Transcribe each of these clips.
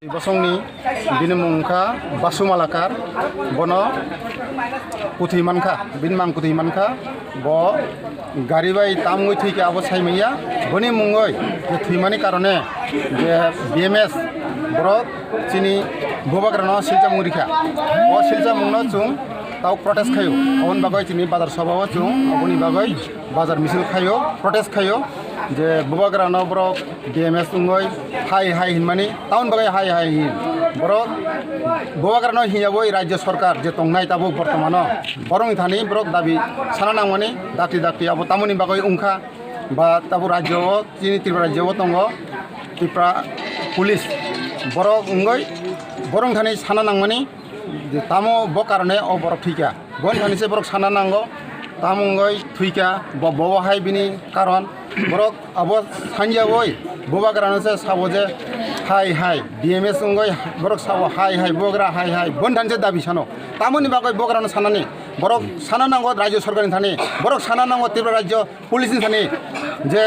Bosongni binimungka basumalakar bono kuthimanka binmang kuthimanka bo garibai tamngui thike abo saimaya boni mungoi je thimani karone je BMS borok chini bobagrano silcha murikha o silcha mungno chung tau protest khayo abon bagoi chini bazar sabao chung aboni bagoi bazar misil khayo protest khayo je bobagrano borok BMS ungoi hai hinmani taun bagai hai hin borok bobagrano hiyaboi rajya sarkar je tongnai tabo bortomano borong thani borok dabi sananangmani dakti abo tamoni bagai ungkha ba tabo rajyo chini tripura rajyo tongo tripura police borok ungoi borong thani sananangmani tamo bo karone o borok thika bon thani se borok sananango tamungoi thuika bo hai bini karon borok abo sanjaboi bobagrano se saboje hai BMS ungoi borok sabo hai bogra hai bon thanse dabi sano tamoni bagoi bograno sanani borok sananango rajyo sarkari thani borok sananango tripura rajyo police thani je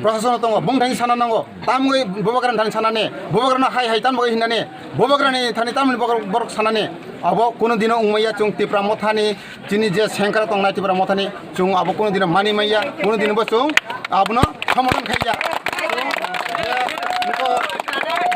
প্রশাসন দङ বংথানি সানানাंगो তামগৈ ববগ্রান Thani সানানে ববগ্রান high তামগৈ হিনানে ববগ্রানি Thani তামনি বরক সানানে আবো কোনো দিন Umayya চুং Tripura মথানি চিনি যে সেংকারা তংনাই ত্রিপুরা মথানি চুং আবো কোনো দিন মানি মাইয়া কোনো দিন বসুং আবনো সমাধান খাইয়া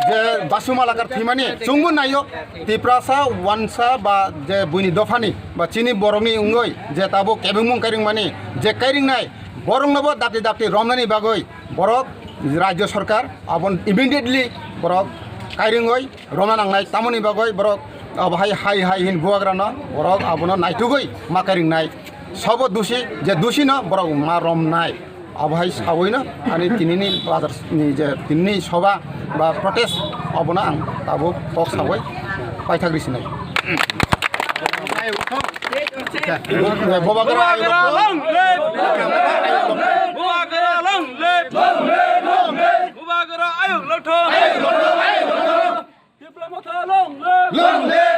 যে বাসুমালাকার থিমানি চুংবো নাইও ত্রিপুরাসা ওয়ানসা বা যে বুইনি দফানি বা চিনি বরংনি উঙ্গই যে তাবো কেবিংমুং কাইরিং মানি যে কাইরিং নাই borong nobo dakti romnani bagoi borok rajya sarkar abon immediately borok kairingoi romna nangnai tamoni bagoi borok abhai hai hin boagrano borok abono naitugoi ma kairing nai sobo dusi je dusi no borok ma romnai abhai saboina ani tinini bazar ni je tinni soba ba protest abono ang tabo tok saboi paithagrisinai Bobagara long live Bobagara long live Bobagara ayuk lothong Diplomata long live